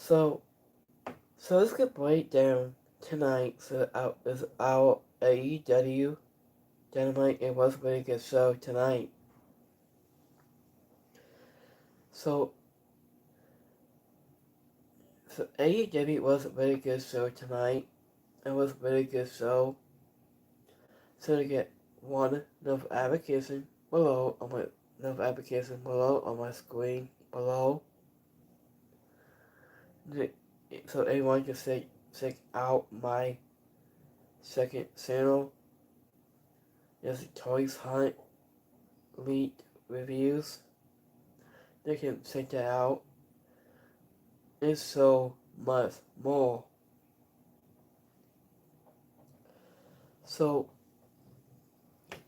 So, so let's get break down tonight. So is our AEW Dynamite. It was a really good show tonight. So, so AEW was a really good show tonight. It was a really good show. So to get one enough application below on my enough application below on my screen below. So anyone can check out my second channel. There's Toys Hunt leaked reviews. They can check that out. And so much more. So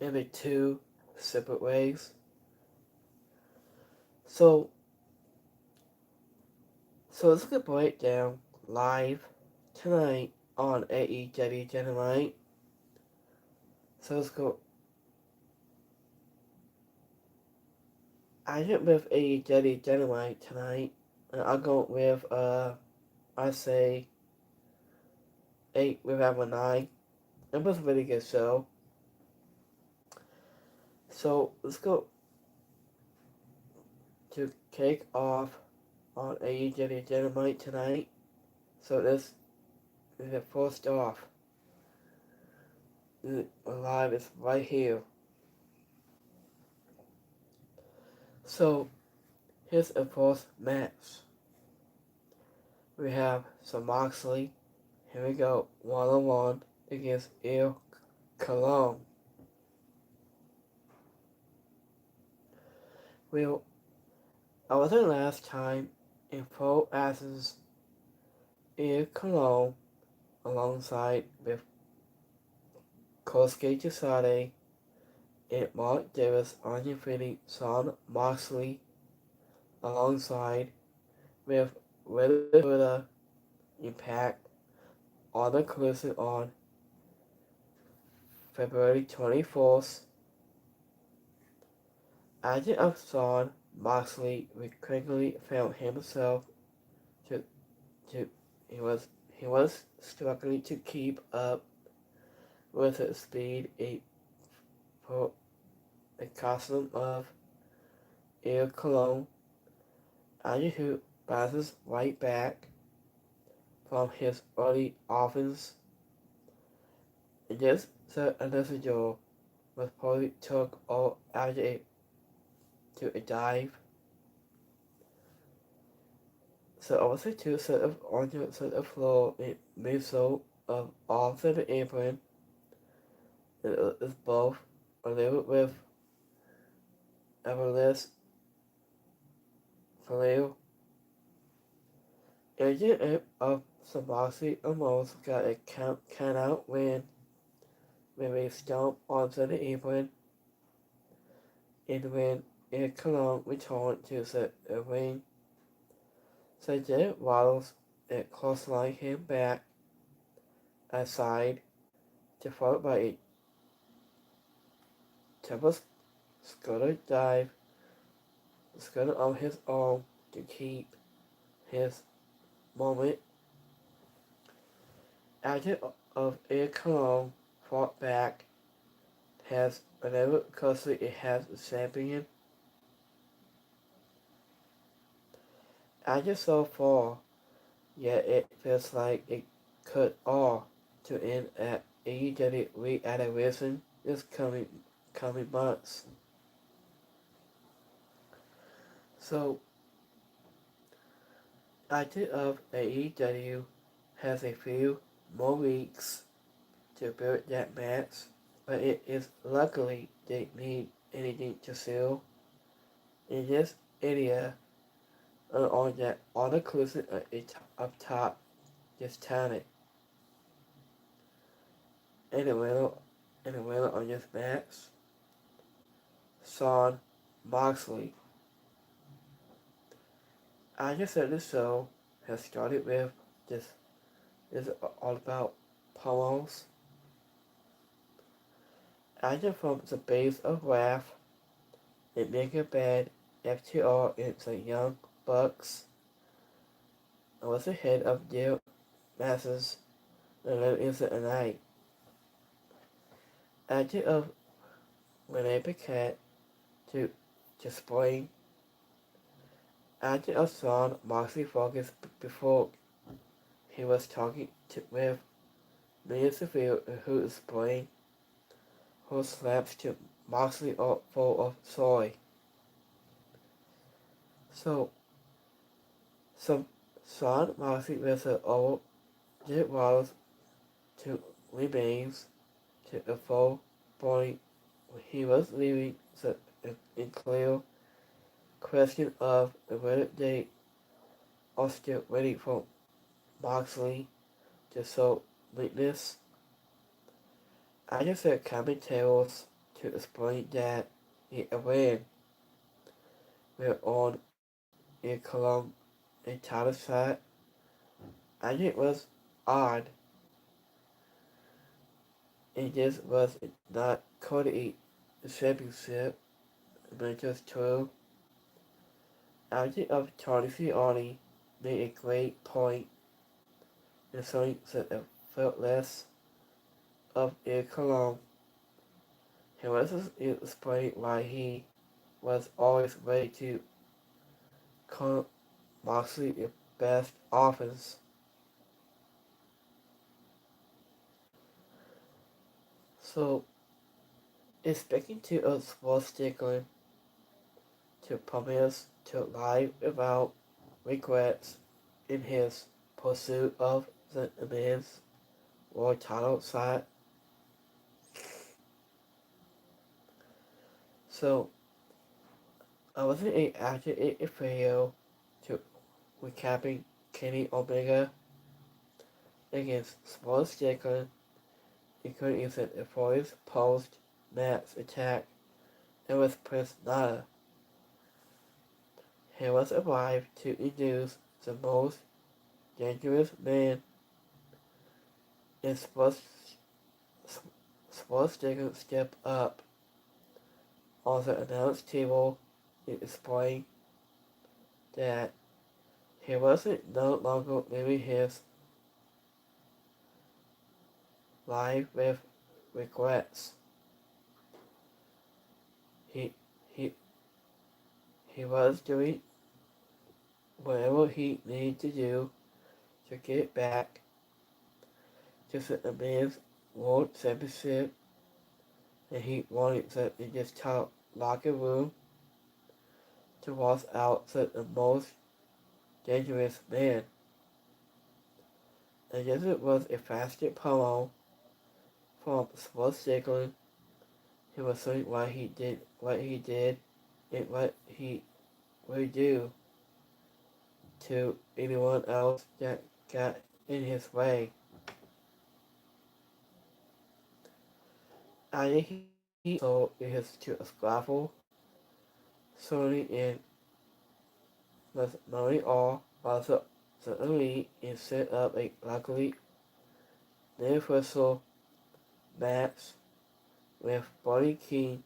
in the two separate ways. So let's get breakdown live tonight on AEW Dynamite. So let's go. I went with AEW Dynamite tonight, and I'll go with I say 8 with number 9. It was a really good show. So let's go to kick off on AEW Dynamite tonight. So this is the first off. Live is right here. So here's the first match. We have some Moxley. Here we go, 1-on-1 against Il Cologne. Well, I was there last time in full Athens, Il Cologne, alongside with Kosuke Chisade and Mark Davis on defeating Son Moxley, alongside with Red Impact on the collision on February 24th. Agent of Son Moxley quickly found himself to he was struggling to keep up with the speed for the costume of Il Cologne. Agent who bounces right back from his early offense. And just so another door was probably took all after to a dive. So also two set of onto the floor it moves so of off of the apron. It is both a little with Everless Faleo. Agent of Sabasi almost got a count out win when they stomp onto the apron, and when Il Cologne returned to the ring. So Jared Waddles and clothesline him back aside to followed by a double scooter dive, scooter on his arm to keep his moment. Agent of Il Cologne fought back, has whenever closely it has a champion. Agent so far, yet it feels like it could all to end at AEW re-animation this coming months. So, Agent of AEW has a few more weeks to build that match, but it is luckily they need anything to sell in this area on that all inclusive up top just talent. And the winner on this match, Son Moxley. I just said this show has started with this is all about promos. Acting from the base of Wrath, and Mega Bad, FTR, and the Young Bucks was the head of Deal Masses and then instant a night. After of Rene Paquette to explain after a song Moxley focused before he was talking with Mia Seville who explained who slaps to Moxley full of soy. So some Son Moxley with the old Jet Wallace to remains to a full point he was leaving in clear question of whether they are still waiting for Moxley to show weakness. I just said commentators to explain that the event were on a column a title shot, and it was odd. It just was not Cody the championship, but just true. After of Tony Gianni made a great point in showing that it felt less of a column. He was explained why he was always ready to call Moxley the best offense. So, expecting to a small stickler to promise to live without regrets in his pursuit of the men's world title shot. So, I wasn't after a video to recapping Kenny Omega against Small Stickler, including a voice post match attack and with Prince Nana. He was arrived to induce the most dangerous man in Sports Sticker step up on the announce table to explain that he wasn't no longer living his life with regrets. He he he was doing whatever he needed to do to get back to the men's world championship, and he wanted to in this top locker room to walk out the most dangerous man. And yes, it was a faster promo from Sports Strickland. He was saying why he did and what he would do to anyone else that got in his way. After he sold his to a scuffle, Sony and was Murray all also the elite and set up a luckily universal match with Buddy King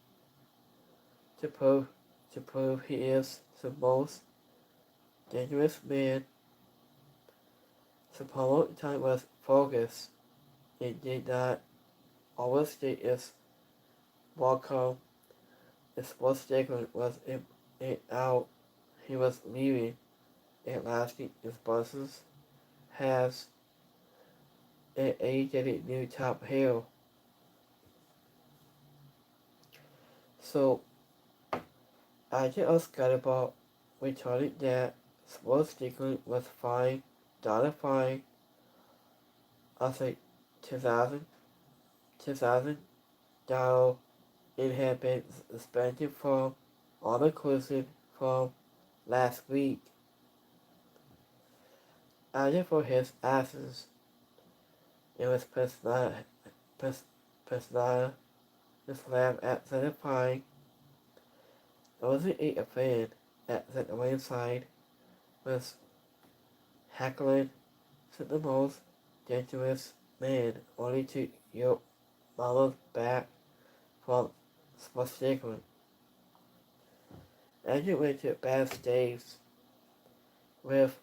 to prove he is the most dangerous man. The promo time was focused. It did not overstate its welcome. The sports statement was in out. He was leaving. At last, his bosses has an aged new top heel. So, I just got about retorted that sports statement was fine, fine. I say 2000 $2,000 it had been suspended from all inclusive from last week. After for his absence, it was Pesnada the slam at certifying. It wasn't a fan at the ringside was heckling the most dangerous man only to yoke Mama's back from Sportsticklin. Andrew went to backstage with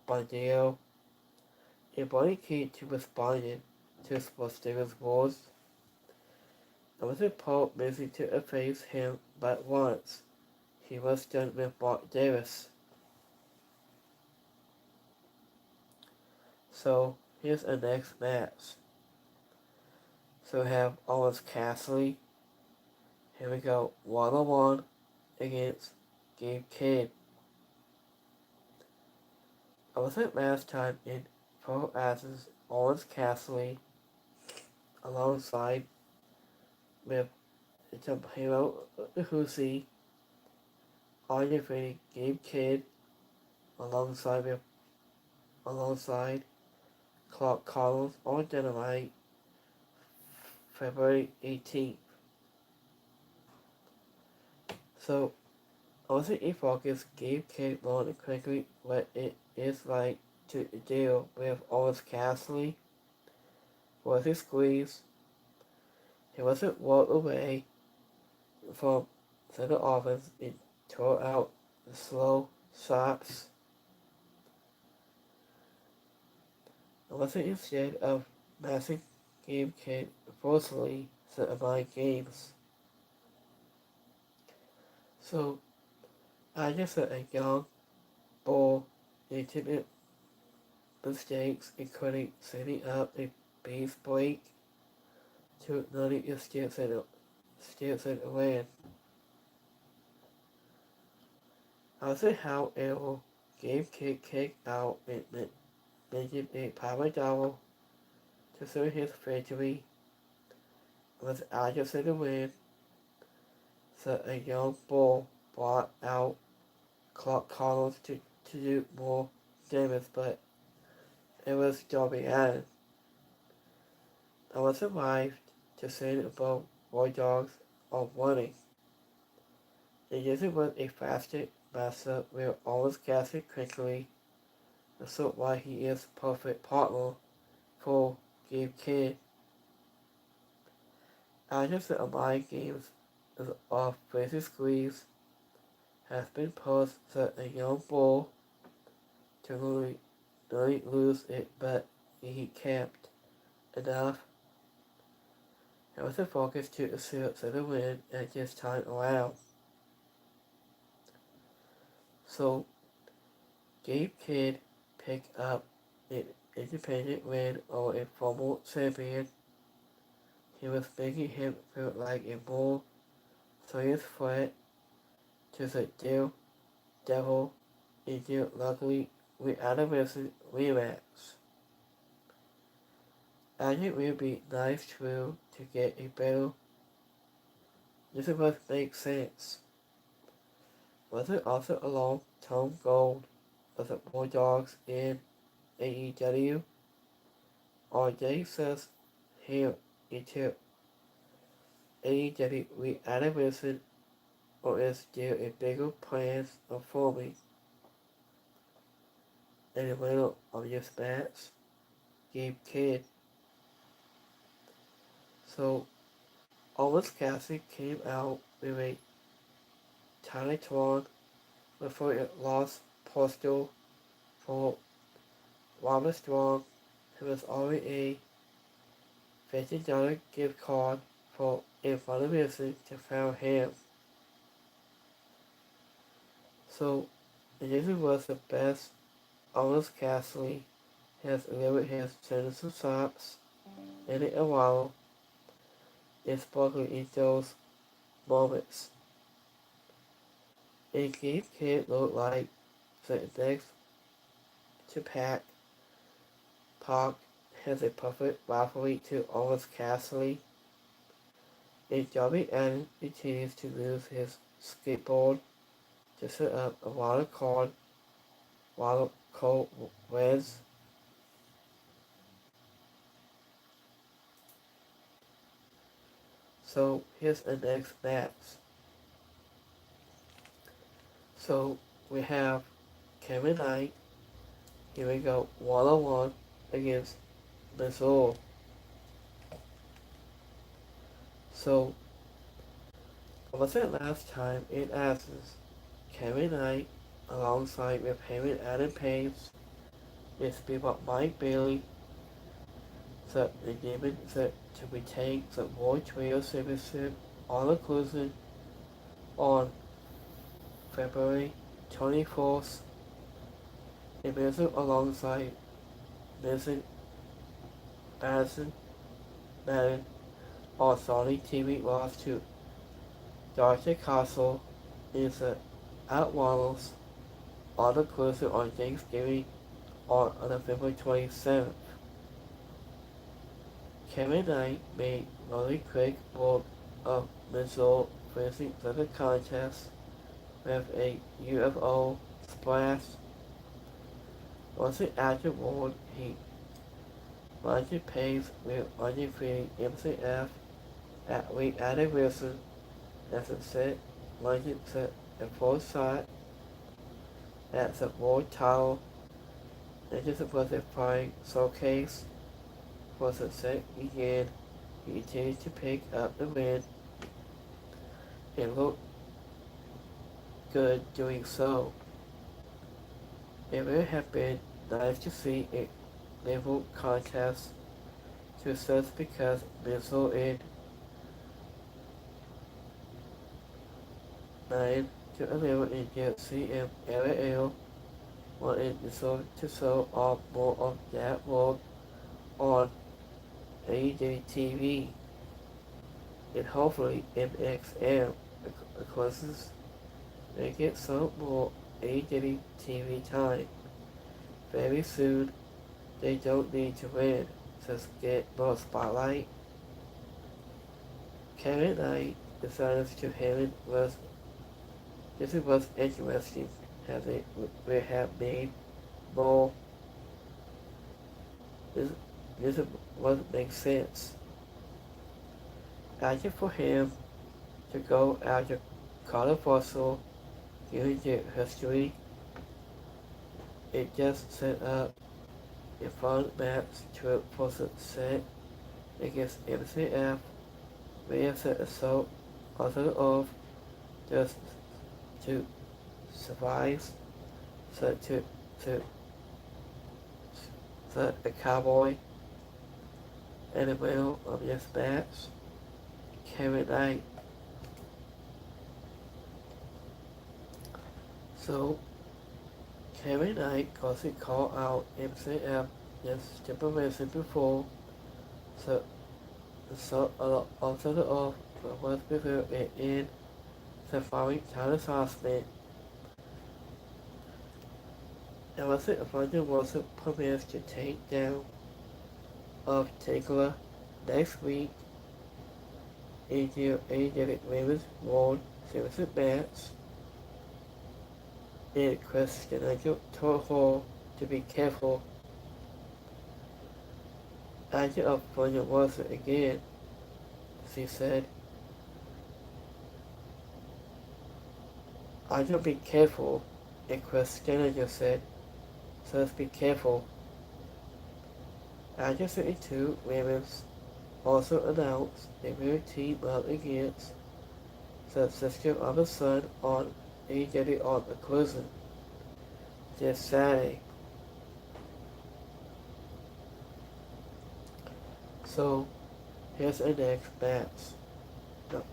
Bandeo, a body key to responding to Sports Davis rules. It was a Pope missing to efface him but once. He was done with Mark Davis. So here's the next match. So we have Owens Cassidy. Here we go, 1-on-1 against Gabe Kidd. I was at last time in Pro Athens Owens Cassidy alongside with Hero Husi, all defeating Gabe Kidd alongside Clark Collins on Dynamite February 18th. So I was at focus Gabe Kidd learned quickly what it is like to deal with Owens Cassidy. Was a squeeze. He wasn't walked away from center offense and tore out the slow shots. It wasn't instead of massing Game Kid forcefully set of my games. So I just let a young bull intimate mistakes, including setting up a base break to letting your steps in the land. Also, however, Game Kid kicked out and making a power double to serve his victory was August in the win, so a young bull brought out Clark Collins to do more damage, but it was Darby Allin. I was survived to send above Roy Dogs on winning. It usually was a faster master will always gas it quickly, that's why he is perfect partner for Game Kid. Agents of mind games of Crazy Squeeze has been posed that a young bull to really lose it, but he kept enough. It was a focus to assert the win at this time around. So, Gabe Kidd picked up an independent win over a former champion. He was making him feel like a more serious threat to the devil until luckily we anniversary rematch. I think it would be nice to get a better. This must make sense. Was it also along Tom Gold of the Bulldogs in AEW? Or they says here until AEW re-anniversary, or is there a bigger plans of forming? In the middle of this match, Gabe Kidd. So, Owens Cassidy came out with a tiny torn before it lost postal for Robert Strong, who was already a $50 gift card for a fundraiser to found him. So, this was the best Owens Cassidy has delivered his sentence of shots in a while, especially in those moments. It gave Kid look like the next to Pac has a perfect rivalry to Owens Cassidy. And Darby Allin continues to lose his skateboard to set up a wild card wins. So here's the next match. So we have Kevin Knight. Here we go, 1-on-1 against Missouri. So I was at last time in Athens. Kevin Knight alongside with him and Adam Page is about Mike Bailey, the demon to retain the World Trade Championship all-inclusive on February 24th. In music alongside Missing Madden on Sony TV lost to Dr. Castle is the Outlaws all-inclusive on Thanksgiving on November 27th. Kevin Knight made really quick work of Mizzou finishing the contest with a UFO splash. Once afterward, he mounted pace with undefeated MCF at weight Wilson as a set mounted a full shot at the world title. And this was a fine showcase for the set began. He continued to pick up the win and looked good doing so. It would have been nice to see a level contest to such because Mizzou in 9-11 in the CMLL wanted Mizzou to show off more of that work on AEW TV and hopefully MXM closest may get some more AEW TV time. Very soon, they don't need to win, just get more spotlight. Kevin Knight decided to Hammond was this was interesting as it would have made more this wouldn't make sense. After for him to go after controversial given their history, it just set up a fun match to for set against MCF, where set assault also of just to survive, so to the cowboy in the middle of this match, Kevin Knight. So Kevin Knight got it called out MCF just stipulation before, so also the off was before it in the following title announcement. And was it London was promised to take down of Takeover next week in the AEW Women's World Championship match. And Christian told her to be careful. After of London was again, she said, "I don't be careful," and Christian just said, "So let's be careful." After 32, Women's also announced they will team up against the Sister of the Sun on AEW on Inclusion this Saturday. So, here's the next match. No,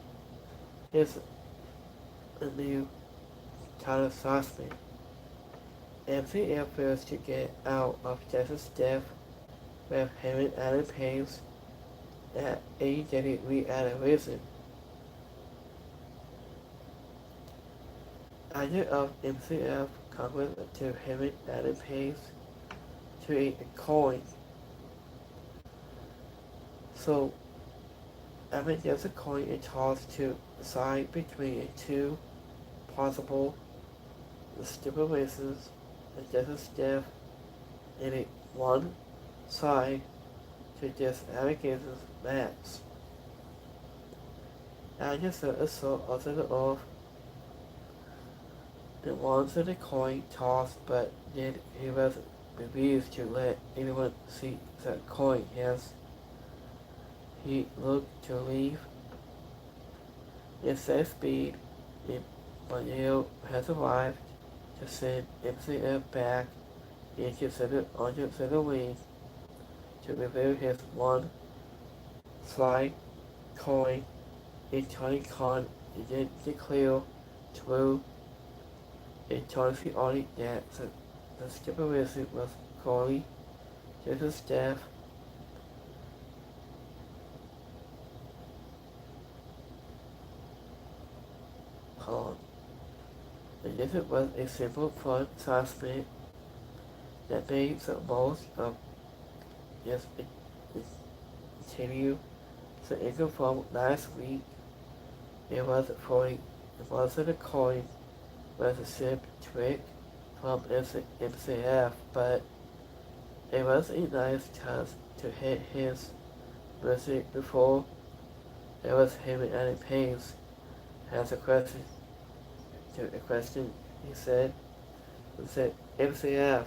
here's a new title announcement. MCF fails to get out of Texas death with Hammond Adam Page at AEW Reanimated. After of MCF Congress to Hammond Adam Page to a coin. So, Hammond gets a coin and tossed to decide between two possible stipulations and Texas death in a one side to this allegations match. Agnes assault also of the ones of the coin tossed, but then he was refused to let anyone see the coin as he looked to leave. It says speed, Manuel has arrived to send MCF back into center wing to reveal his one slide coin in Tony Khan did declare through a Tony audit that the stipulation was Corey, his staff, Khan. And this was a simple fun suspect that made the most of this continue. The income from last week, it wasn't a coin, was a ship trick from MCF, but it was a nice chance to hit his music before it was him and Pace. Has a question he said. He said, MCF,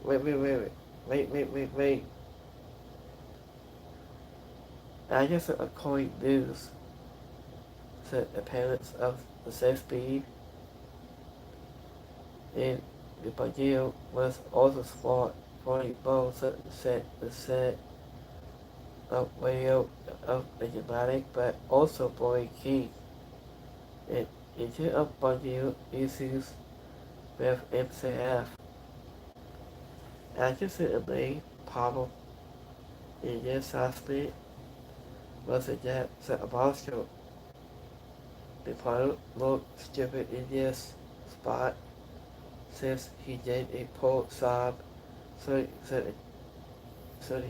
wait. I just a coin news, said appearance of the safe speed, and the Bagil was also smart for both the set of radio of the dramatic, but also boy key. And into a Bagil issues with MCF. Atkinson and main problem in this aspect was that Bosco, the pilot looked stupid in this spot since he did a pull sob so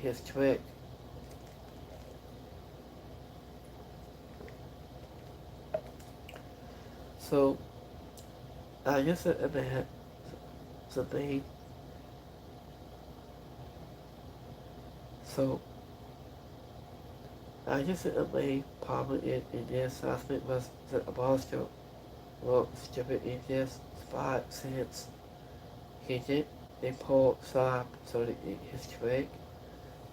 his trick. So I guess it had something. So I guess the main problem in this aspect was that Bosco looked stupid in this spot since he did a pull sob so his trick.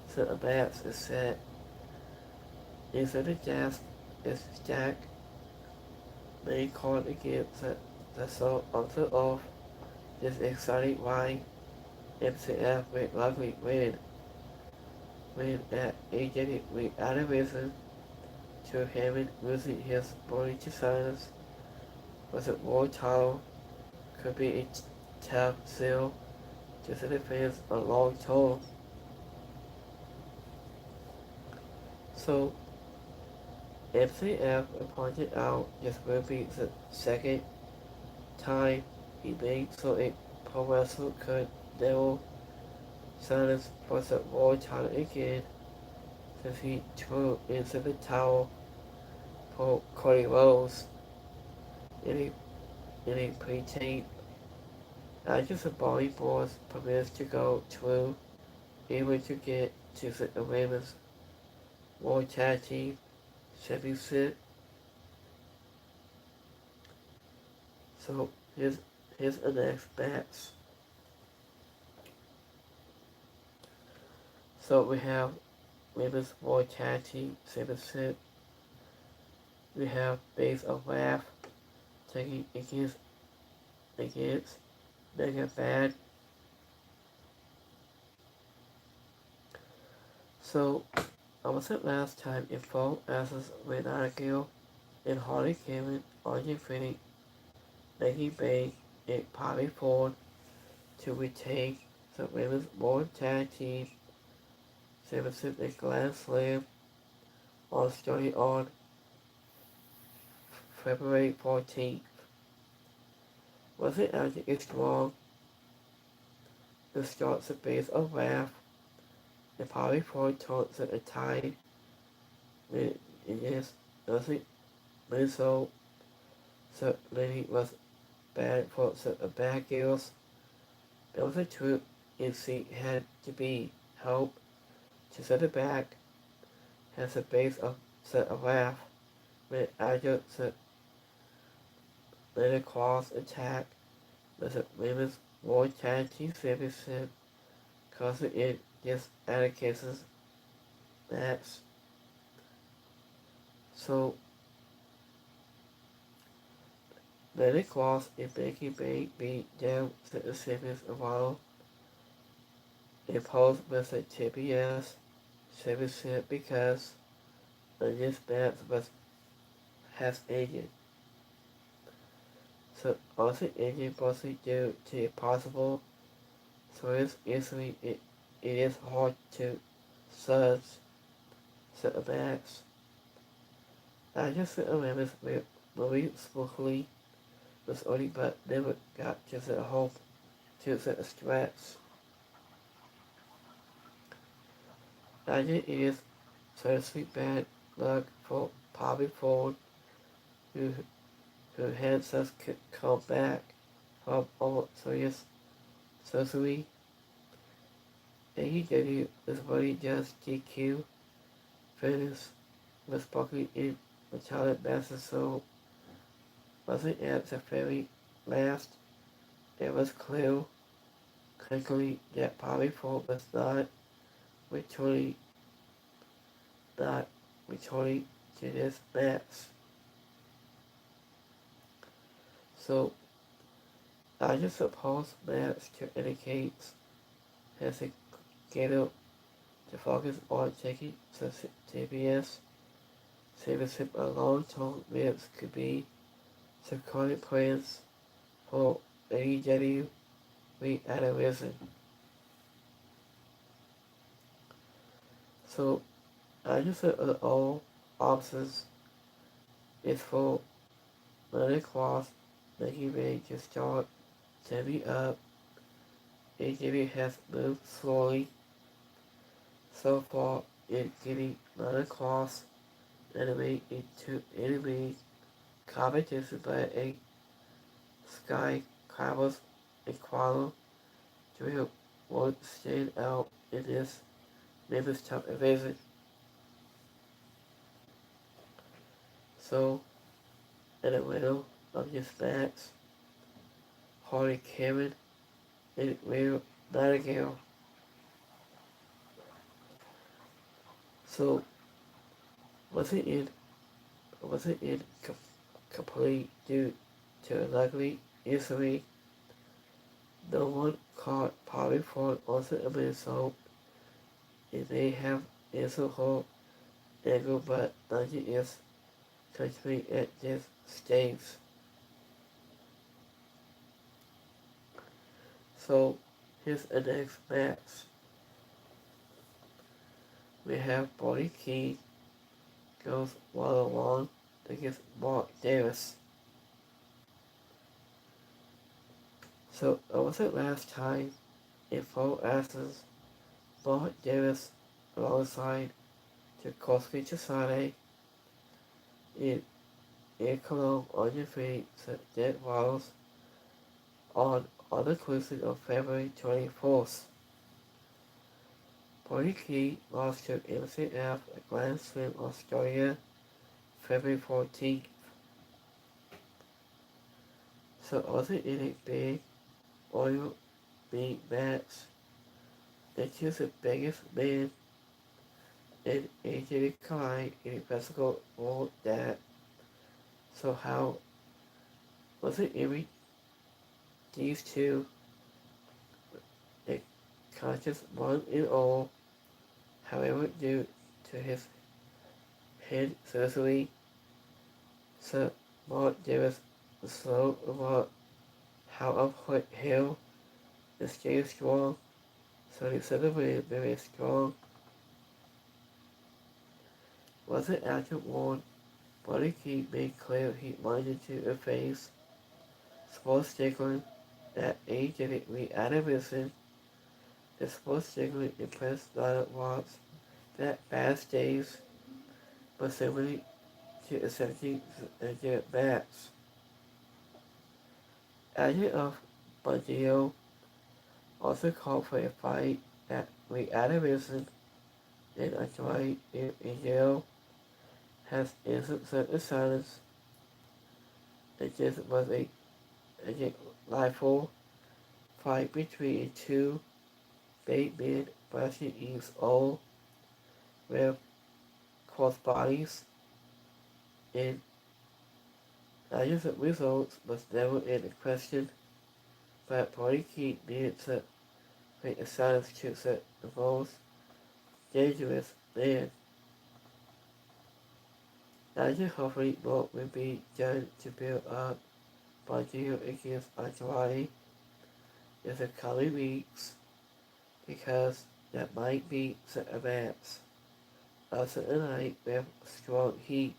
So the maps is set. Inside the gas is stacked. Main card against the salt onto off. This exciting why MCF will likely win at AEW with animation to Hammond losing his body to silence was a war title could be a tough sell to the fans a long term. So MCF pointed out this will be the second time he made so a pro wrestler could never silence for the war title again since he threw into the towel for Cody Rhodes in a pre-tape. After the body boards permits to go through, able to get to the women's war tag team championship. So here's the next match. So we have women's war tag team championship. We have Base of Wrath taking against Mega Bad. So I was at last time in full asses with Argyle and Harley Cameron on Infinity, making Bay and Poppy Ford to retake the women's war tag team championship in Grand Slam on starting on February 14th. Was it actually it's strong? It starts the Base of Wrath and Poppy Ford turns at a tide when it is nothing so Lenny was bad for the bad girls. There was a truth in seat had to be help to set it back has a base of set of laugh when Agile set later cross attack with the women's war tag team championship causing it just Atticus's match. So Lenny Cross and Becky Bay beat down the champions a while imposed with a TBS service because this match has aged. So also aging mostly due to possible source easily it is hard to search certain match. I just remember moving smoothly was only but never got to the home to the stretch. I think it is seriously bad luck for Bobby Ford who had such come back from all serious surgery. AEW is really just DQ finish with Buckley in metallic massive so wasn't at the very last. It was clear quickly that Bobby Ford was returning not returning to this match. So I just suppose match to indicate has a gator to focus on taking the TBS service a long-term match could be some current plans for AEW reanimation. So I just said all options is for Leonard Cross making ready to start Jimmy up. AEW has moved slowly so far in getting Leonard Cross enemy into enemy competition by a Sky Carlos and Qualo Drill won't stand out in this Memphis top invasion. So, in the middle of this match, Harley Cameron and Real Nightingale. So, was it in complete due to a luckily injury? No one caught Bobby Ford also a result. It may have answered her angle, but nothing is complete at this stage. So here's the next match. We have Bonnie Key goes one-on-one against Mark Davis. So was it last time in full asses, Mark Davis alongside Tchaikovsky Chisane in Cologne on your feet to Dead Walls on the closing of February 24th. Bonnie Key lost to MCF at Grand Slam Australia February 14th. So was it in a big oil big match? It's just the biggest man in AJ Kai in a physical world that. So how was it every these two a conscious one in all, however due to his head surgery, Sir Mark Davis was slow about how of hell is stay strong, so he celebrated very strong. Was it after one, Buddy King made clear he wanted to face Sports Stickler that aged reanimation. The Sports Stickler impressed Lana Watts that past days, but similarly to accepting the match. Agent of Bandio also called for a fight at reanimation and Andrade in jail has answered certain silence. It just was a rifle fight between two big men brushing each old with cross bodies, and I guess the results was never in question, but Party King needed to make the silence to set the most dangerous man. Imagine hopefully more will be done to build up Bondio against Andrade in the coming weeks because that might be the advance. Also tonight with strong heat.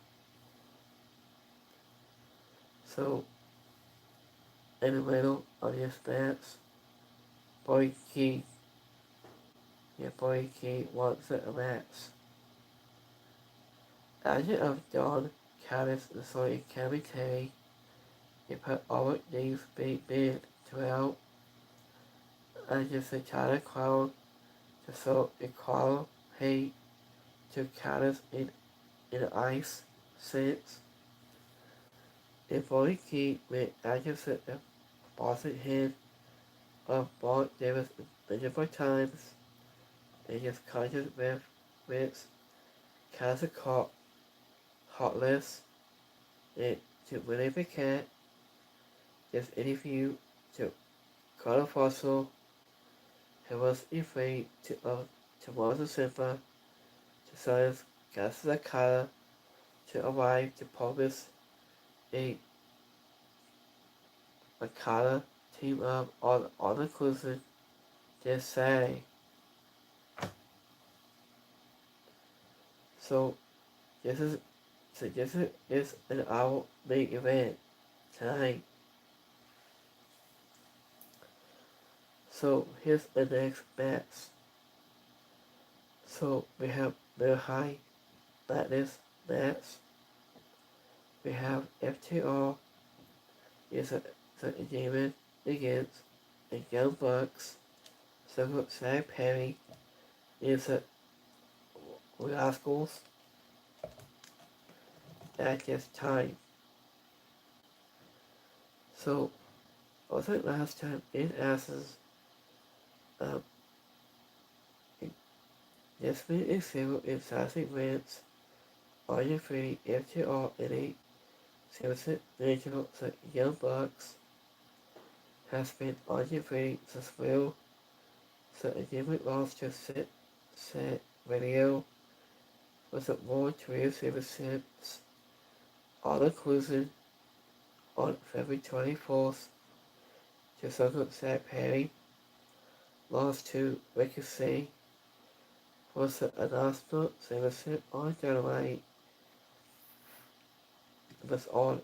So in the middle of this match, Boy Key wants the match. Agent of Dawn Caddis and Soy Commentary, they put all of these big men throughout and just to try to crowd to so equal hate to Caddis in ice sense. If Boy Key with Agent of the Boston head of Bob Davis multiple times and just conscious with Caddis caught heartless and to Willie Piquet this interview to Carter Fossil, who was afraid to Moses Simba to science Gasakara to arrive to promise a Makata team up on inclusion this Saturday. So this is an our main event tonight. So here's the next match. So we have the high madness match. We have FTR is a demon against the Young Bucks. So Sam Perry is a Rascals at this time. So also last time in Athens, this man is several exciting wins. Are you free FTR in a Simpson National the Young Bucks has been on your free as well. So a demon lost to set radio was a more career services all inclusion on February 24th to Circle Zach Perry lost to Ricochet was the announcement services on Dynamite was on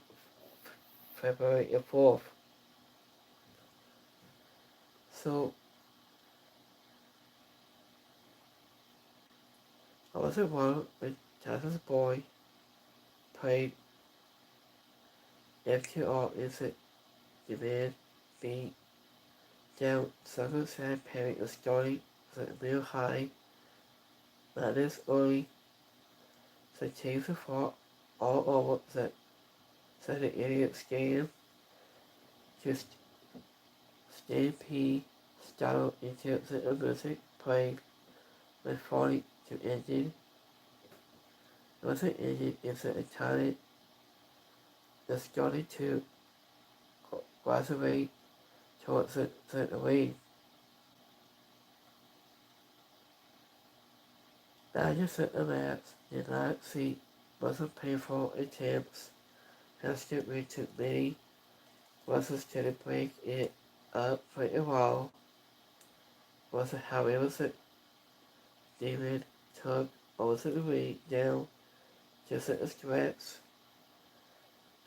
February 4th. So I was the one when Taz's boy played FTR is it demand beat down Circle Zach Perry is starting the real high. That is early. So teams are fought all over the idiot scam. Just Stampede style into the music played with 40 to ended. Once it ended, it's an Italian that started to graduate towards the lead. I just at the match did not see wasn't painful attempts has to reach many was to break it up for a while. Was however the David took over the way down just a stretch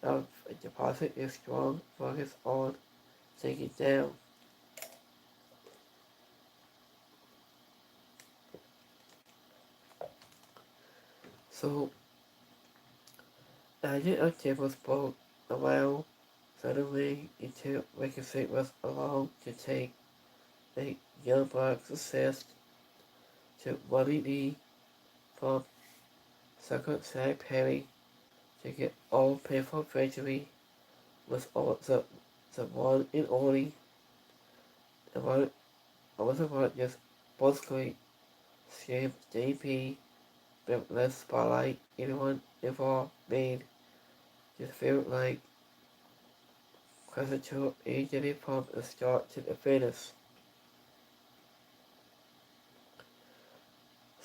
of a deposit is strong focus on taking down. So I did a tablespoon around suddenly until Ricochet was along to take the Young Bucks assist to Buddy Lee from Circle Zach Perry to get all painful victory was all the one and only. I was about just basically save JP but less spotlight anyone involved made. Just felt like Crescento AJ from the start to the finish.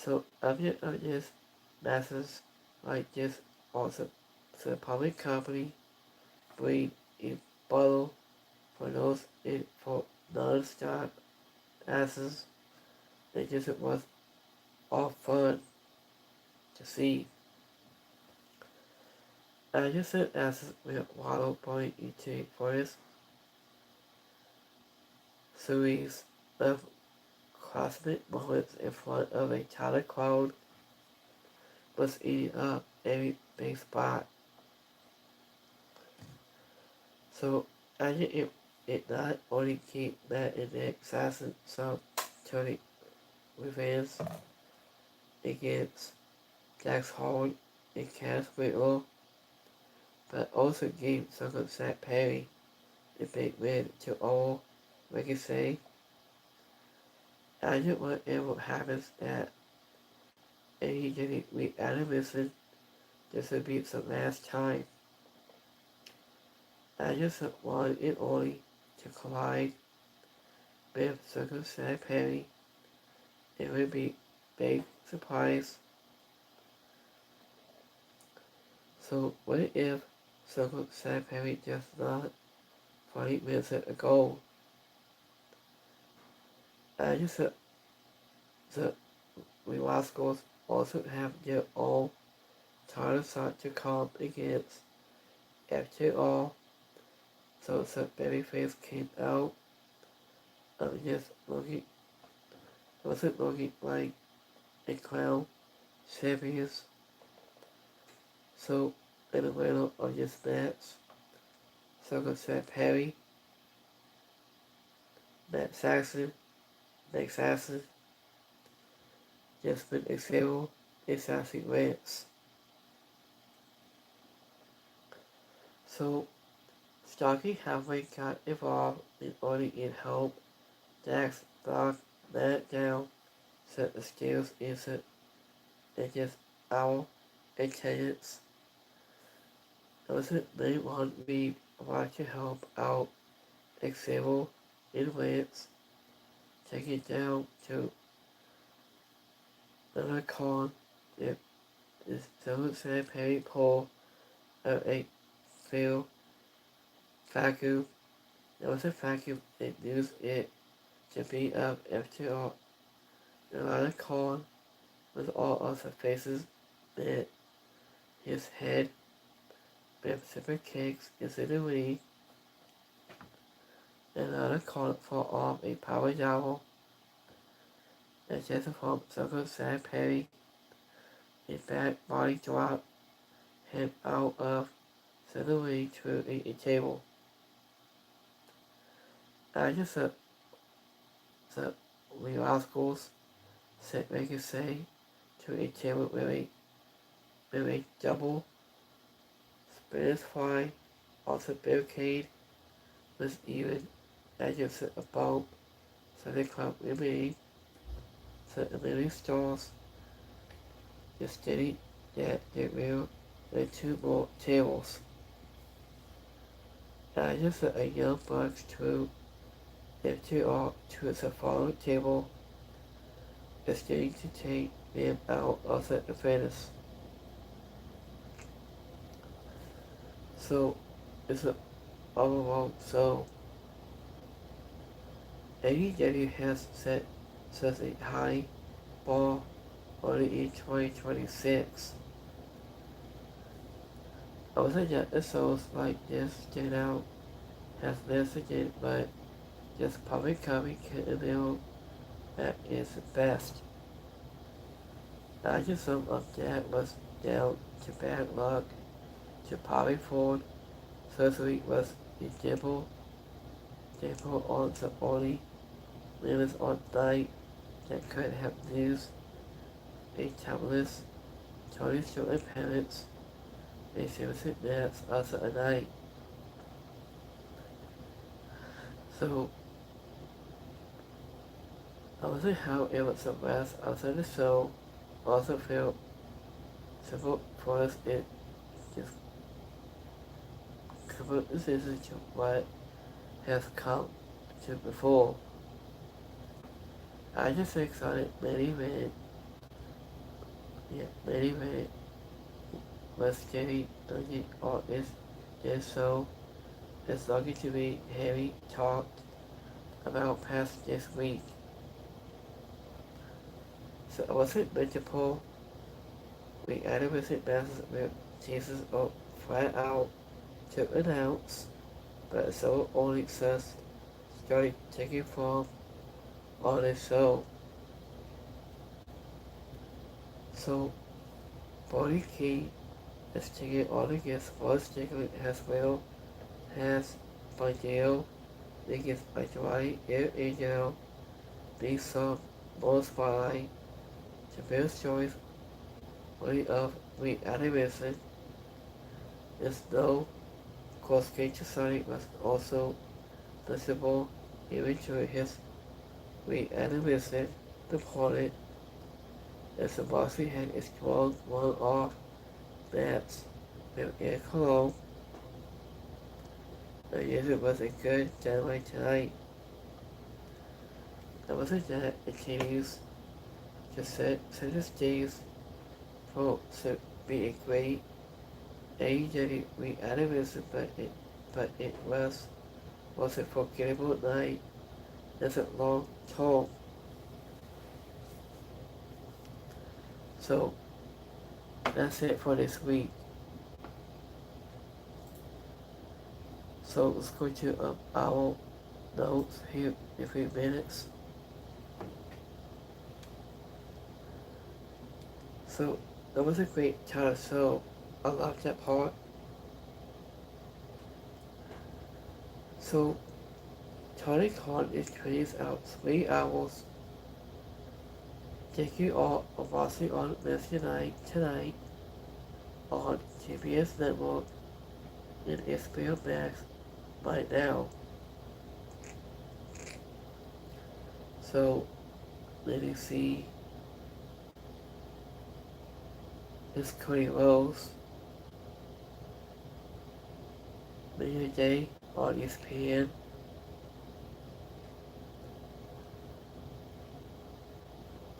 So other of this methods like this also the public company breed a bottle for those in for non-stop asses. It just was all fun to see. I just said asses with waddle point eating for this series of cosmic moments in front of a tidal cloud was eating up every big spot. So I think it not only keep that in the assassin some Tony revenge against Jax Hall and Cass Whitlow, but also gave Circumcised Perry the big win to all Ricochet. I think whatever happens at AEW with Animation, this will be the last time. I just wanted it only to collide with Circumcised Perry. It would be big surprise. So what if Circumcised Perry just not 20 minutes ago? I just the Rascals also have their own title shot to come against. After all, so the babyface came out of just looking, wasn't looking like a clown, serious. So in the middle of this match, Circumcised Perry, Matt Saxon, Nick Saxon, just been example assassin rants. So Stocky halfway got involved in order in help. Dax knocked Matt down, set the scales instant, and just our attendance. Doesn't they want me want to help out example in Lance, take it down to another con if is still say Perry Paul of a failed vacuum. There was a vacuum and used it to beat up after all. Another con with all of the faces that his head with separate cakes is in the lead. Another con for off a power double. And just from Circumcised Perry, a back body drop him out of the lead to a table. I just the Rascals set Ricochet to a table with a double Spanish fly off the barricade was even as just a bump, so the club remained. So the many stars just steady that there were the two more tables. I just a young bucks to if two are to the following table is getting to take them out of the furnace. So it's a overall so AEW has set such a high bar on in 2026. I was thinking that episodes like this stand out as less again, but just public coming can reveal that is the best. I just some of that was down to bad luck, to Bobby Ford. Surgery was a dimple on the only limits on night that could have used a tablet. Tony's children parents, a 7 minutes after a night. So, I wasn't how it was the rest after the show. Also felt simple for us it just covered decision to what has come to before. I just excited many minutes Yeah, anyway, was getting on is so it's lucky to be heavy talked about past this week. So I wasn't multiple we added with it masses with Jesus flat out to announce, but so only says started taking from on his show. So Body Key is taking on against was taken as well has by Dale against Andrade and Angel. These some more spotlight to build stories worthy of reanimation is no cross-gate society was also visible even during his reanimation deployment as the Bossy had a strong one-off match with Air Cologne. I guess it was a good Dynamite tonight. That wasn't that it continues to set the stage for to be a great AEW reanimation, but it was a forgettable night. That's a long talk. So that's it for this week. So let's go to our notes here in a few minutes. So that was a great title show. I loved that part. So Tony Khan is training out 3 hours. Thank you all for watching on Wednesday night tonight on TBS Network and HBO Max right now. So let me see. It's Cody Rose. Media Day on ESPN.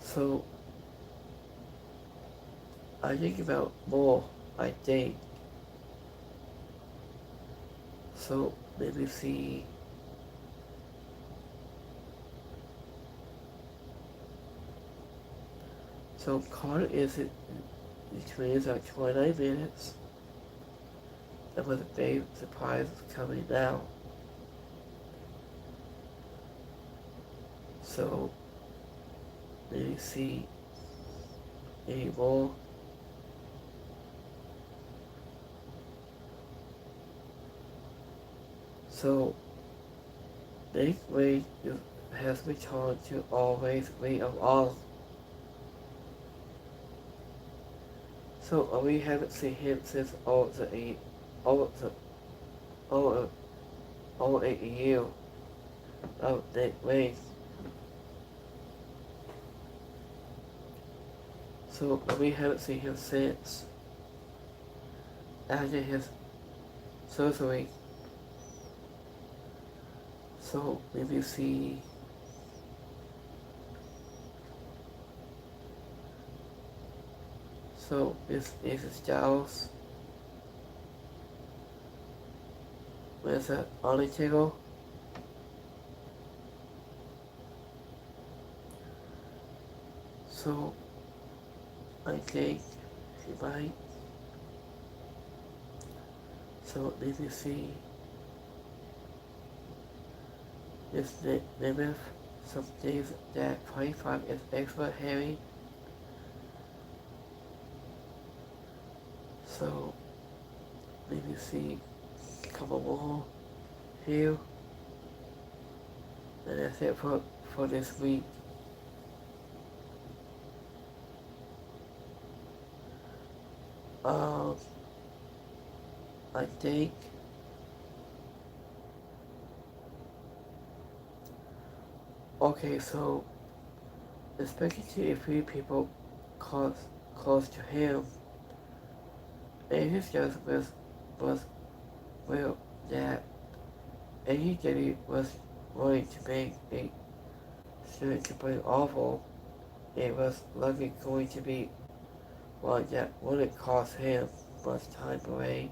So I think about more, I think. So let me see. So Carter is it between like 29 minutes. That was a big surprise coming now. So let me see any more. So Nick Wade has returned to always way of all. So we haven't seen him since over 8 years of Nick Wade. So we haven't seen him since after his surgery. So maybe see. So is Styles. Where's that? Undertaker. So I think he might. So let me see. Is Nemeth some days that 25 is extra heavy? So let me see a couple more here. And that's it for this week. I think okay, so especially to a few people close to him, and his guess was well that AEW was going to make a certain to play awful. It was likely going to be one that wouldn't cost him much time away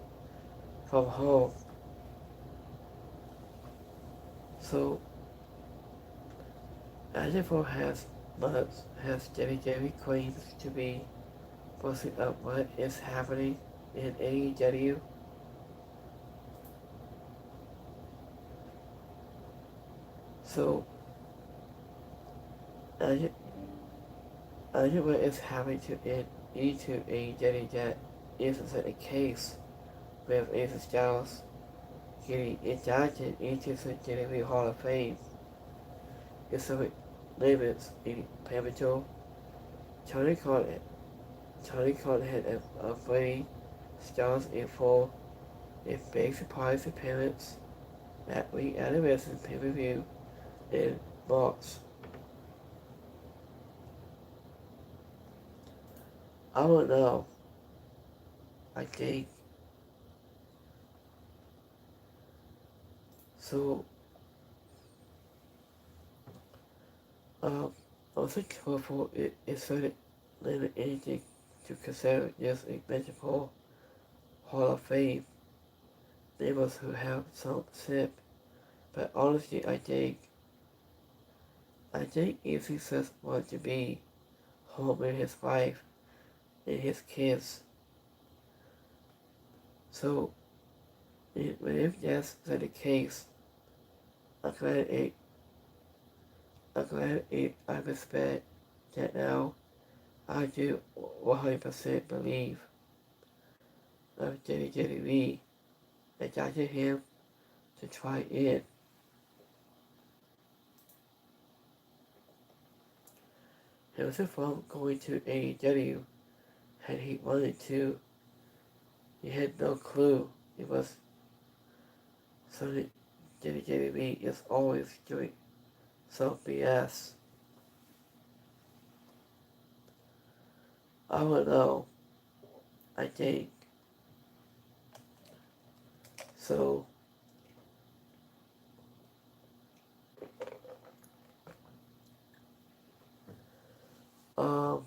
from home. So Admiral has WWE claims to be posting up what is happening in AEW. So Admiral is having to into AEW that isn't the case with AJ Styles getting inducted into the WWE Hall of Fame. If some limits in pivotal, Tony Khan had avoiding Styles in full in big surprise appearance at the anniversary pay-per-view in March. I don't know. I think so. I was careful. It certainly limit anything to consider just a mental Hall of Fame members who have some sip. But honestly, I think if he just wants to be home with his wife and his kids. So, if that's the case, I'm glad it, I respect that now. I do 100% believe of WWE and Dr. him to try it. He was from going to AEW had he wanted to. He had no clue it was something WWE is always doing some BS. I don't know. I think. So, um,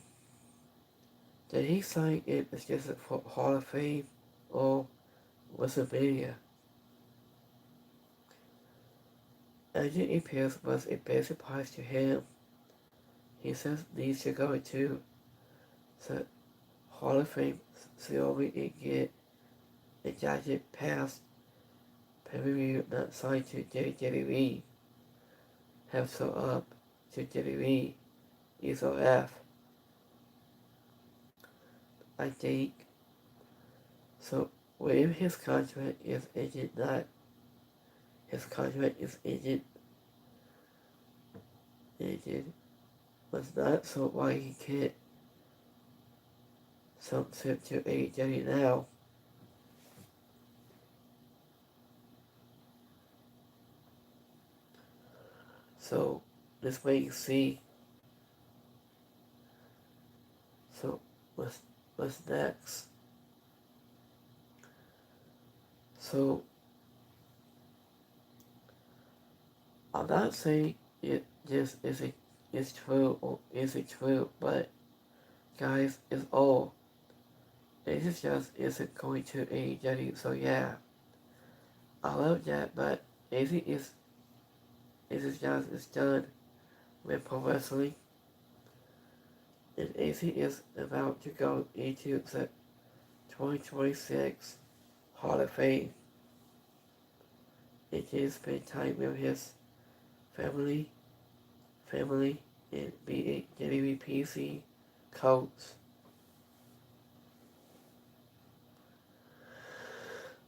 did he sign it as just for Hall of Fame or WrestleMania? Agent Pierce was a big surprise to him. He says needs to go to the Hall of Fame so we can get a gadget past pay-per-view not signed to WWE. Have so up to WWE. ESO F. I think so. When his contract is ended, not his contract is ended was not so why he can't some trip to AEW now. So let's wait and see. So what's next? So I'm not saying it just is true or isn't true, but guys, it's all. It just isn't going to AEW. So yeah, I love that, but AC just is done with pro wrestling, and AC is about to go into the 2026 Hall of Fame. It is spend time with his family, and be a WPC coach.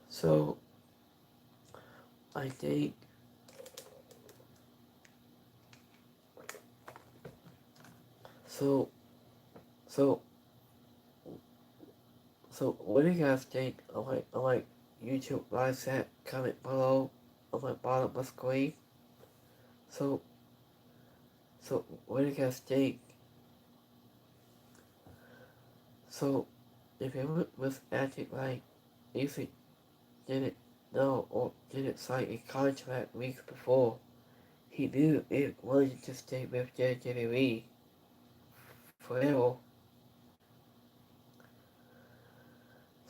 So I think so so so what do you guys think on my YouTube live chat? Comment below on my bottom of the screen. So what do you guys think? So if it was acting like Easy didn't know or didn't sign a contract weeks before, he knew it wanted to stay with WWE forever.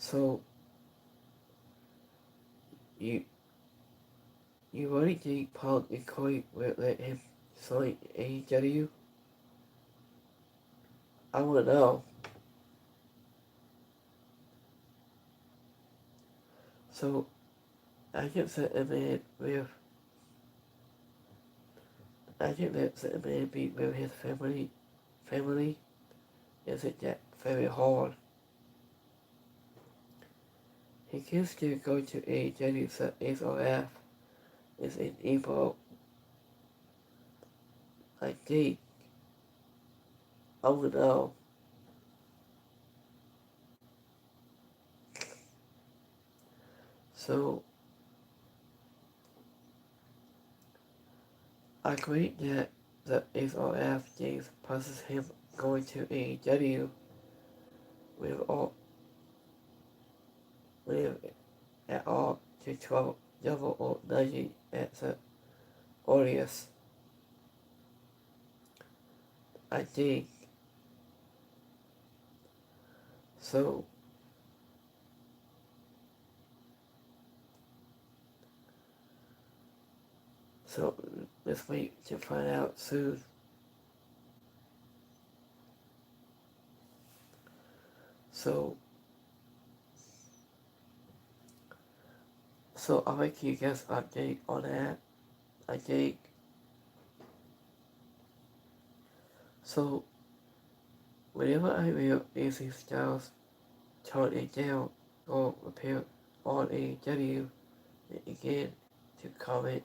So you you really think Punk and Cody will let him sign AEW? I want to know. So I can set a man with I can let a man be with his family isn't that very hard. He can still go to AEW so SOF is in April. I think I would know. So I agree that the SOF days passes him going to AEW with all with at all to 12 double or 90 at the earliest. I think so. So let's wait to find out soon. So I'll make you guys update on that. I think so. Whenever I read AC Styles tone it down or appear on AEW again to comment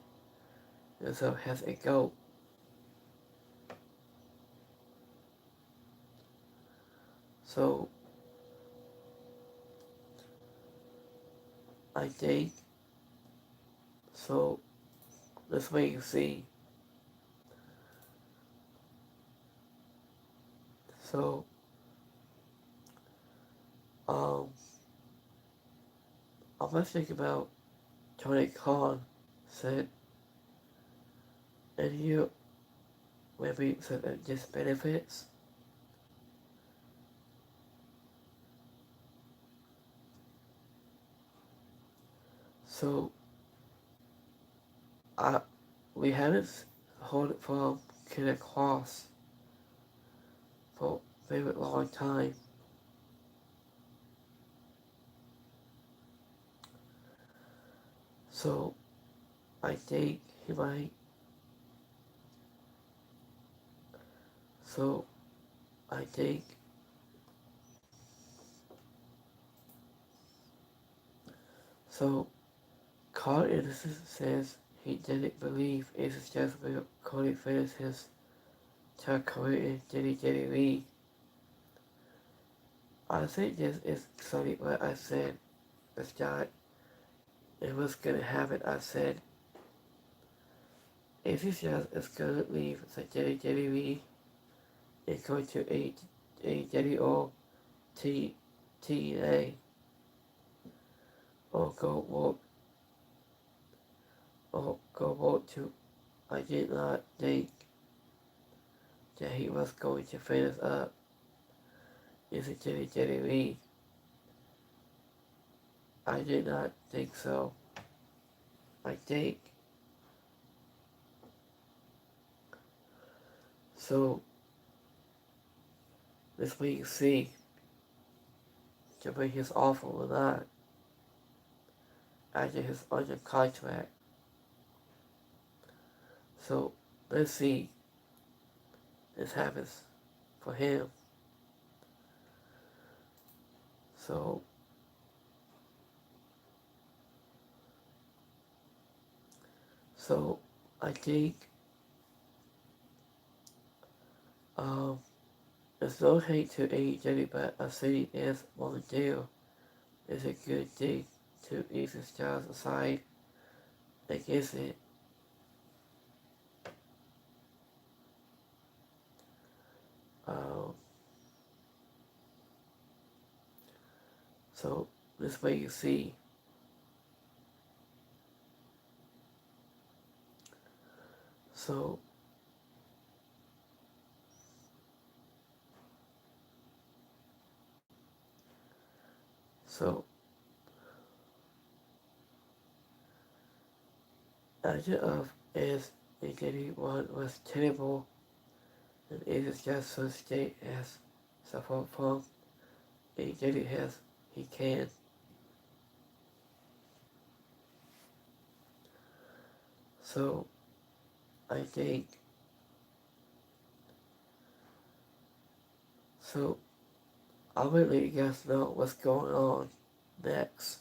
yourself has a go. So I think so. Let's wait and see. So um, I was thinking about Tony Khan said, and you maybe said that this benefits. So I we haven't heard it from Kenneth Cross for a very long time. So I think he might. So I think so. Carl Anderson says he didn't believe Aces just will Cody finish his entire career in WWE. I think this is exactly what I said. It's that it was gonna happen. I said Aces just is gonna leave the WWE and go to AEW or TNA or go work to. I did not think that he was going to finish up in the WWE. I did not think so. I think so. This week you see to bring his offer or not after his under contract. So let's see this happens for him. So I think there's no hate to AEW, but I see as volunteer is a good thing to ease the styles aside against it. Um, so this way you see. So idea of is AEW was terrible, and it is just so state as support from AEW has he can. So I think so I'll let you guys know what's going on next.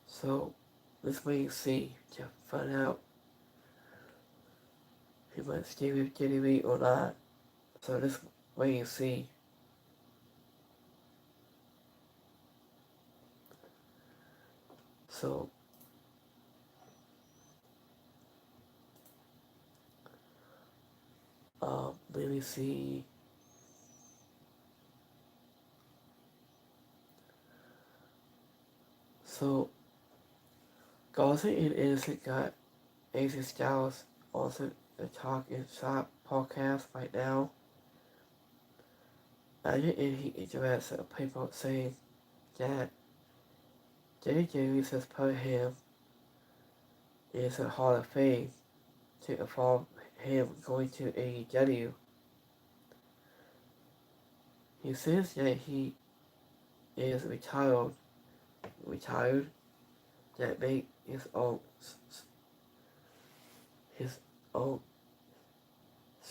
So let's wait and see to find out if he might stay with Jenny Lee or not. So let's wait and see. So let me see. So Garza and Innocent got AJ Styles on the Talk and Shop podcast right now. And he interacts a paper saying that JJ has put him in the Hall of Fame to involve him going to AEW. He says that he is retired, that make his own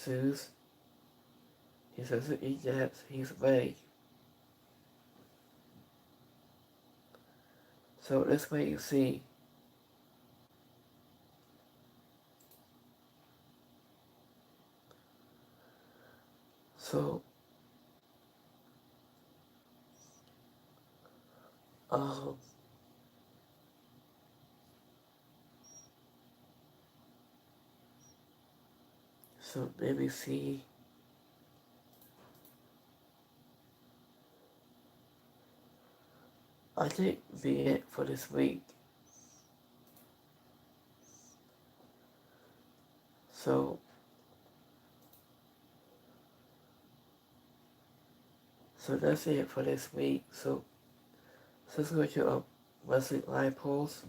shoes. He says that he's ready. So let's wait and see. So so let me see. I think be it for this week. So that's it for this week. So let's go to a wrestling live polls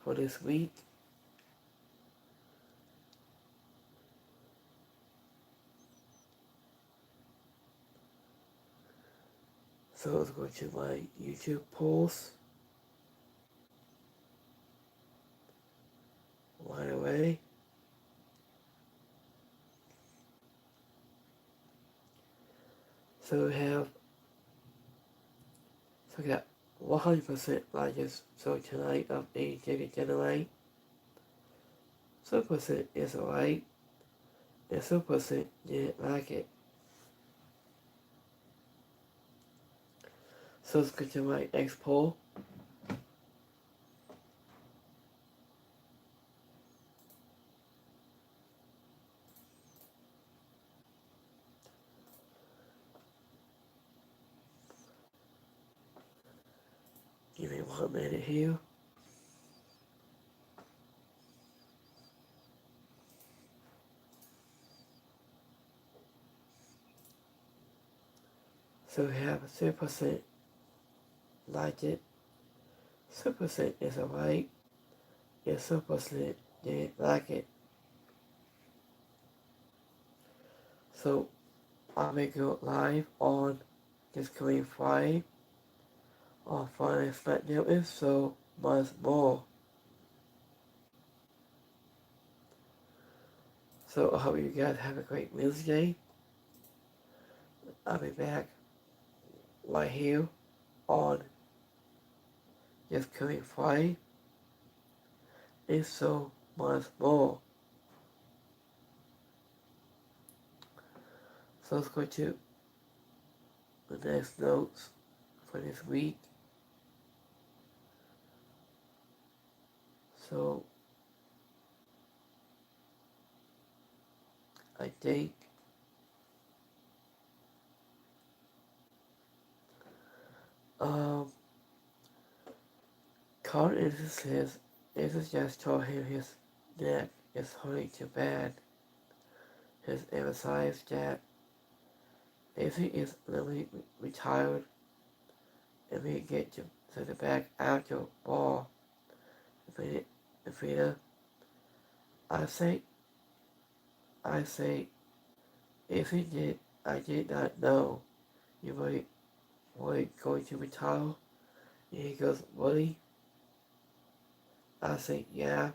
for this week. So let's go to my YouTube polls right away. So we got 100% likes so tonight of AEW Dynamite. 2% is alright, and 2% didn't like it. So let's go to my next poll. Give me 1 minute here. So we have 3% liked it, 2% is alright, and 2% didn't like it. So I may go live on this coming Friday on Friday SmackDown and so much more. So I hope you guys have a great Wednesday. I'll be back right here on this coming Friday and so much more. So let's go to the next notes for this week. So I think Carl says Aces just told him his neck is hurting too bad. His emphasized that Aces is literally retired and we get to to the back after ball defeated. I say, I say, if he did, I did not know you were going to retire. And he goes, really? I say, yeah.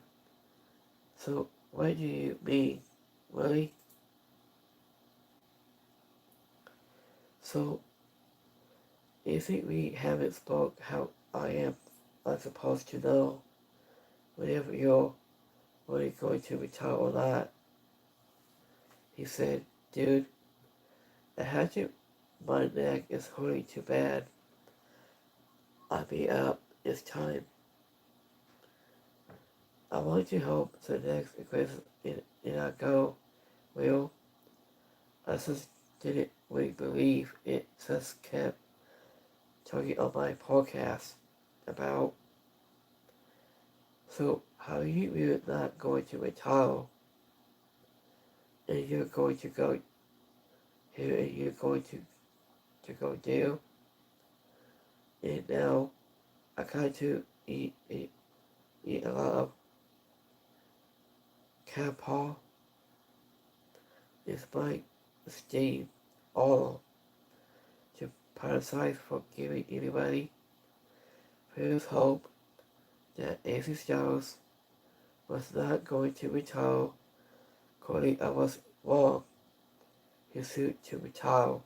So what do you mean, really? So if we haven't spoke how I am supposed to know whether you're really going to retire or not. He said, dude, I had to, my neck is hurting too bad. I'll be up. It's time. I want to hope the next equation in our go will. I just didn't really believe it. Just kept talking on my podcast about. So how you're not going to retire and you're going to go here and you're going to go there. And now I got to eat a lot of cat paw. It's my steam all to parasite for giving anybody. Here's hope that AC Styles was not going to retire. Cody, I was wrong. His suit to retire.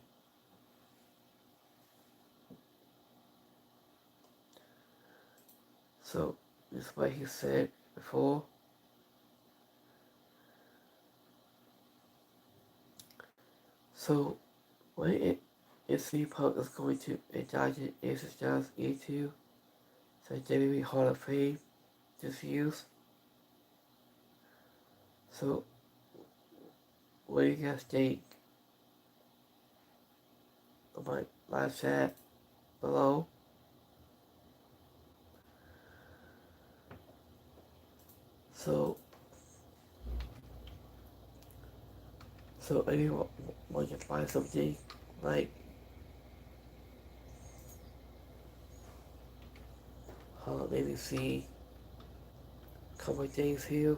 So, this is what he said before. So, when CM Punk is going to induct AC Styles into the WWE Hall of Fame this year. So, what do you guys think? On my live chat below. So anyone want to buy something like maybe see a couple of things here.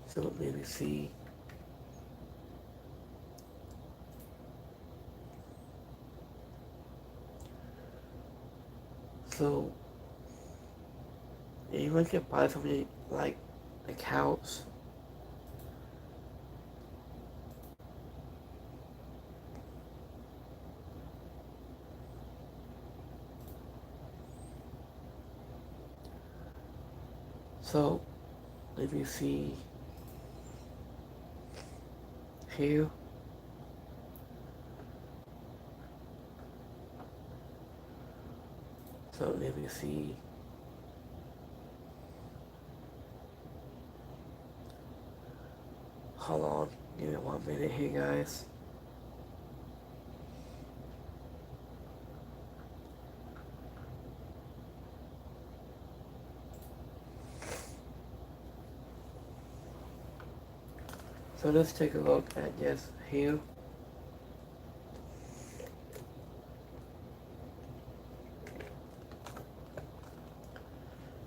So maybe see so anyone can buy something like a couch. So let me see here. So let me see. Hold on, give me 1 minute here, guys. So let's take a look at this here.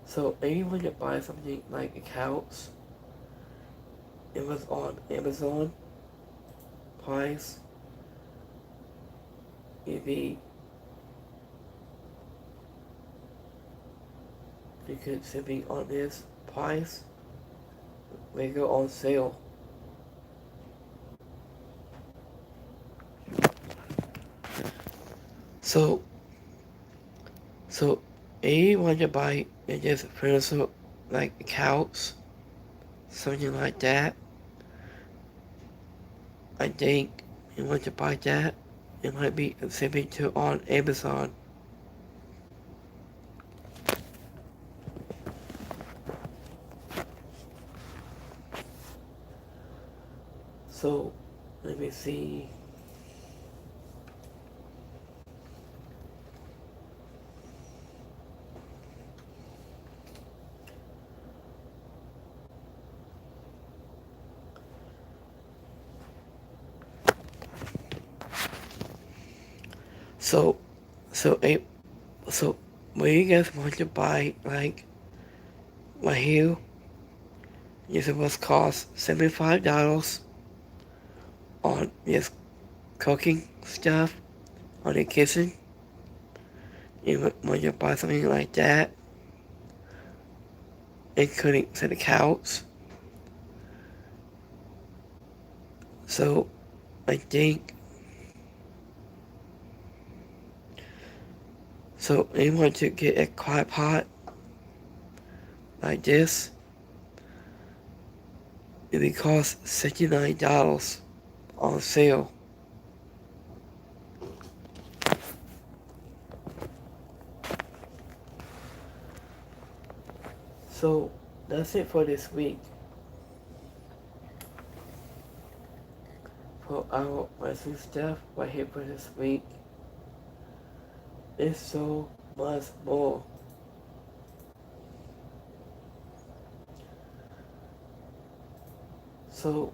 So anyone that buys something like a couch, it was on Amazon price. Maybe you could send me on this price. They go on sale. So anyone to buy just furniture like a couch, something like that. I think you want to buy that. It might be shipping to on Amazon. So let me see. So, so, so, when you guys want to buy, like, my heel, you're supposed to cost $75 on just cooking stuff on the kitchen. You when you buy something like that, including to the couch. So, I think, so anyone to get a quad pot like this, it would cost $69 on sale. So that's it for this week. For our wrestling stuff right here for this week. It's so much more. So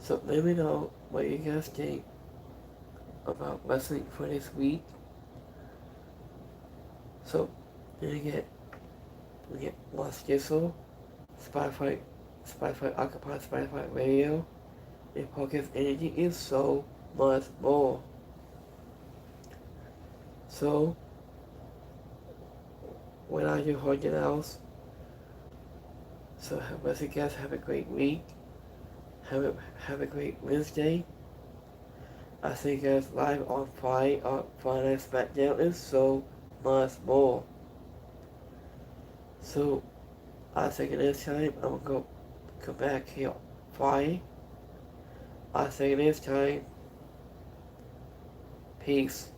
let me know what you guys think about wrestling for this week. So we get Lost Gissel, Spotify Occupy Spotify Radio, and Podcast Energy is so much more. So when I do hold your house, so rest of you guys have a great week. Have a great Wednesday. I see you guys live on Friday Night SmackDown is so much more. So I think this time I'm gonna come back here Friday. I think this time. Peace.